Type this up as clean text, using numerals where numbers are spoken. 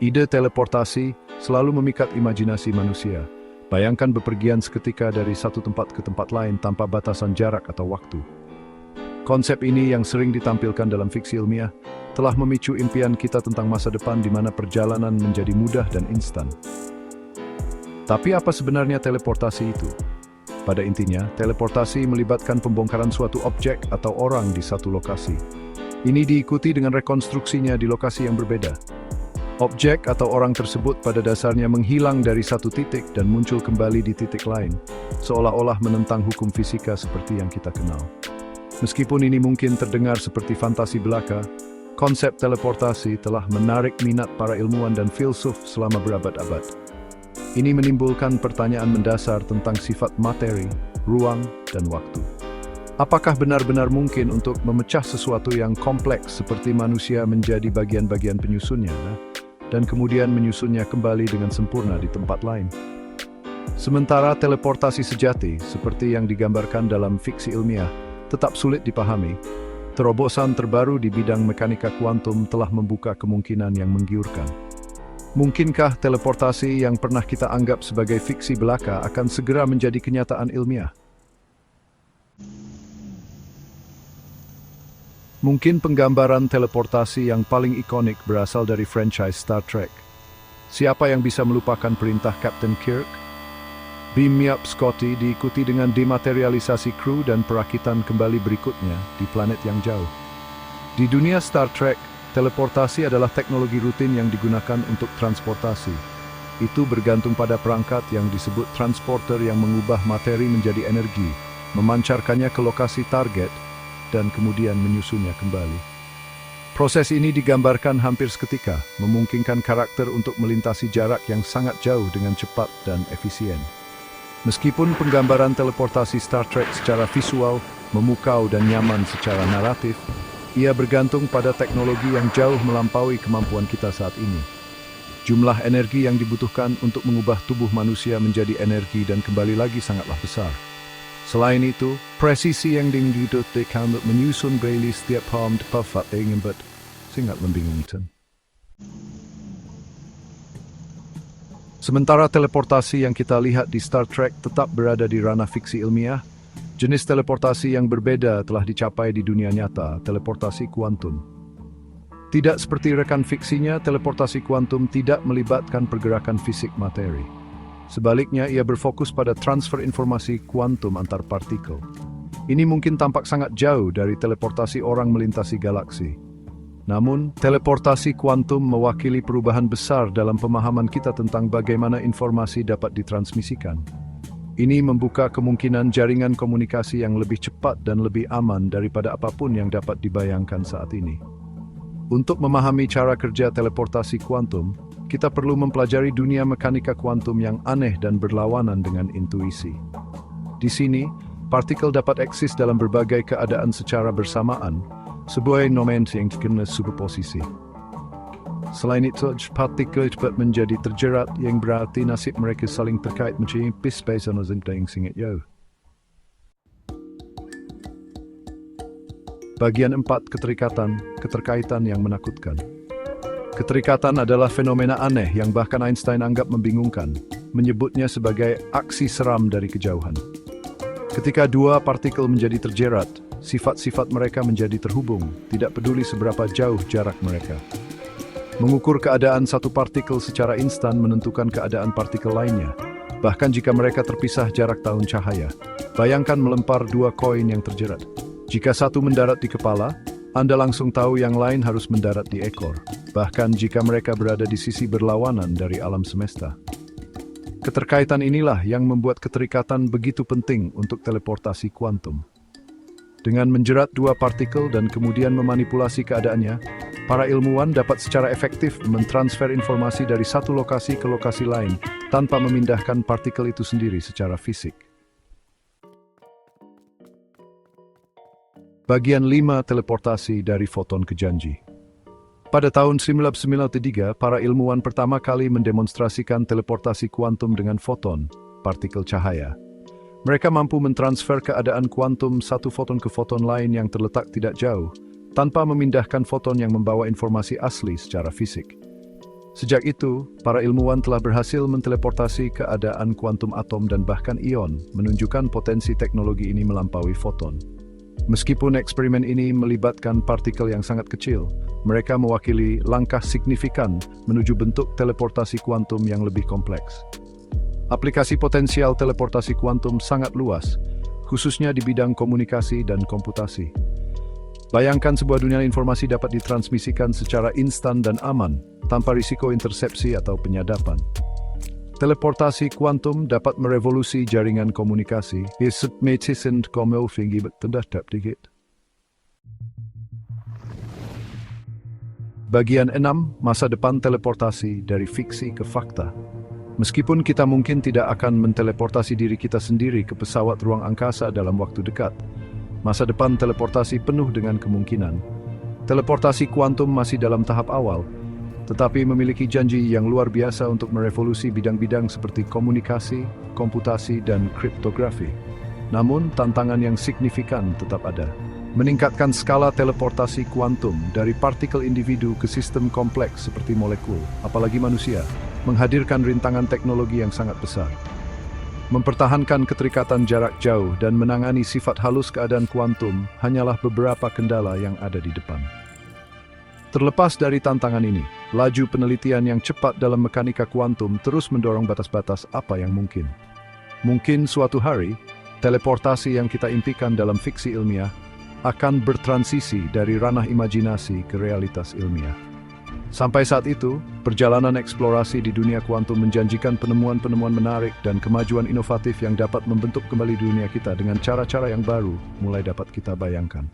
Ide teleportasi selalu memikat imajinasi manusia. Bayangkan bepergian seketika dari satu tempat ke tempat lain tanpa batasan jarak atau waktu. Konsep ini yang sering ditampilkan dalam fiksi ilmiah telah memicu impian kita tentang masa depan di mana perjalanan menjadi mudah dan instan. Tapi apa sebenarnya teleportasi itu? Pada intinya, teleportasi melibatkan pembongkaran suatu objek atau orang di satu lokasi. Ini diikuti dengan rekonstruksinya di lokasi yang berbeda. Objek atau orang tersebut pada dasarnya menghilang dari satu titik dan muncul kembali di titik lain, seolah-olah menentang hukum fisika seperti yang kita kenal. Meskipun ini mungkin terdengar seperti fantasi belaka, konsep teleportasi telah menarik minat para ilmuwan dan filsuf selama berabad-abad. Ini menimbulkan pertanyaan mendasar tentang sifat materi, ruang, dan waktu. Apakah benar-benar mungkin untuk memecah sesuatu yang kompleks seperti manusia menjadi bagian-bagian penyusunnya, dan kemudian menyusunnya kembali dengan sempurna di tempat lain? Sementara teleportasi sejati, seperti yang digambarkan dalam fiksi ilmiah, tetap sulit dipahami, terobosan terbaru di bidang mekanika kuantum telah membuka kemungkinan yang menggiurkan. Mungkinkah teleportasi yang pernah kita anggap sebagai fiksi belaka akan segera menjadi kenyataan ilmiah? Mungkin penggambaran teleportasi yang paling ikonik berasal dari franchise Star Trek. Siapa yang bisa melupakan perintah Captain Kirk? Beam me up, Scotty, diikuti dengan dematerialisasi kru dan perakitan kembali berikutnya di planet yang jauh. Di dunia Star Trek, teleportasi adalah teknologi rutin yang digunakan untuk transportasi. Itu bergantung pada perangkat yang disebut transporter yang mengubah materi menjadi energi, memancarkannya ke lokasi target, dan kemudian menyusunnya kembali. Proses ini digambarkan hampir seketika, memungkinkan karakter untuk melintasi jarak yang sangat jauh dengan cepat dan efisien. Meskipun penggambaran teleportasi Star Trek secara visual, memukau dan nyaman secara naratif, ia bergantung pada teknologi yang jauh melampaui kemampuan kita saat ini. Jumlah energi yang dibutuhkan untuk mengubah tubuh manusia menjadi energi dan kembali lagi sangatlah besar. Selain itu, presisi yang dibutuhkan untuk menyusun Bailey setiap palm tepat ingin sangat membingungkan. Sementara teleportasi yang kita lihat di Star Trek tetap berada di ranah fiksi ilmiah, jenis teleportasi yang berbeda telah dicapai di dunia nyata, teleportasi kuantum. Tidak seperti rekan fiksinya, teleportasi kuantum tidak melibatkan pergerakan fisik materi. Sebaliknya, ia berfokus pada transfer informasi kuantum antar partikel. Ini mungkin tampak sangat jauh dari teleportasi orang melintasi galaksi. Namun, teleportasi kuantum mewakili perubahan besar dalam pemahaman kita tentang bagaimana informasi dapat ditransmisikan. Ini membuka kemungkinan jaringan komunikasi yang lebih cepat dan lebih aman daripada apapun yang dapat dibayangkan saat ini. Untuk memahami cara kerja teleportasi kuantum, kita perlu mempelajari dunia mekanika kuantum yang aneh dan berlawanan dengan intuisi. Di sini, partikel dapat eksis dalam berbagai keadaan secara bersamaan, sebuah fenomena yang dikenal superposisi. Selain itu, partikel dapat menjadi terjerat yang berarti nasib mereka saling terkait menjadi space dan yang sangat jauh. Bagian 4, keterkaitan yang menakutkan. Keterikatan adalah fenomena aneh yang bahkan Einstein anggap membingungkan, menyebutnya sebagai aksi seram dari kejauhan. Ketika dua partikel menjadi terjerat, sifat-sifat mereka menjadi terhubung, tidak peduli seberapa jauh jarak mereka. Mengukur keadaan satu partikel secara instan menentukan keadaan partikel lainnya, bahkan jika mereka terpisah jarak tahun cahaya. Bayangkan melempar dua koin yang terjerat. Jika satu mendarat di kepala, Anda langsung tahu yang lain harus mendarat di ekor, bahkan jika mereka berada di sisi berlawanan dari alam semesta. Keterkaitan inilah yang membuat keterikatan begitu penting untuk teleportasi kuantum. Dengan menjerat dua partikel dan kemudian memanipulasi keadaannya, para ilmuwan dapat secara efektif mentransfer informasi dari satu lokasi ke lokasi lain tanpa memindahkan partikel itu sendiri secara fisik. Bagian 5, teleportasi dari foton ke janji. Pada tahun 1993, para ilmuwan pertama kali mendemonstrasikan teleportasi kuantum dengan foton, partikel cahaya. Mereka mampu mentransfer keadaan kuantum satu foton ke foton lain yang terletak tidak jauh, tanpa memindahkan foton yang membawa informasi asli secara fisik. Sejak itu, para ilmuwan telah berhasil menteleportasi keadaan kuantum atom dan bahkan ion, menunjukkan potensi teknologi ini melampaui foton. Meskipun eksperimen ini melibatkan partikel yang sangat kecil, mereka mewakili langkah signifikan menuju bentuk teleportasi kuantum yang lebih kompleks. Aplikasi potensial teleportasi kuantum sangat luas, khususnya di bidang komunikasi dan komputasi. Bayangkan sebuah dunia informasi dapat ditransmisikan secara instan dan aman, tanpa risiko intersepsi atau penyadapan. Teleportasi kuantum dapat merevolusi jaringan komunikasi. Bagian 6. Masa depan teleportasi dari fiksi ke fakta. Meskipun kita mungkin tidak akan menteleportasi diri kita sendiri ke pesawat ruang angkasa dalam waktu dekat, masa depan teleportasi penuh dengan kemungkinan. Teleportasi kuantum masih dalam tahap awal, tetapi memiliki janji yang luar biasa untuk merevolusi bidang-bidang seperti komunikasi, komputasi, dan kriptografi. Namun, tantangan yang signifikan tetap ada. Meningkatkan skala teleportasi kuantum dari partikel individu ke sistem kompleks seperti molekul, apalagi manusia, menghadirkan rintangan teknologi yang sangat besar. Mempertahankan keterikatan jarak jauh dan menangani sifat halus keadaan kuantum hanyalah beberapa kendala yang ada di depan. Terlepas dari tantangan ini, laju penelitian yang cepat dalam mekanika kuantum terus mendorong batas-batas apa yang mungkin. Mungkin suatu hari, teleportasi yang kita impikan dalam fiksi ilmiah akan bertransisi dari ranah imajinasi ke realitas ilmiah. Sampai saat itu, perjalanan eksplorasi di dunia kuantum menjanjikan penemuan-penemuan menarik dan kemajuan inovatif yang dapat membentuk kembali dunia kita dengan cara-cara yang baru mulai dapat kita bayangkan.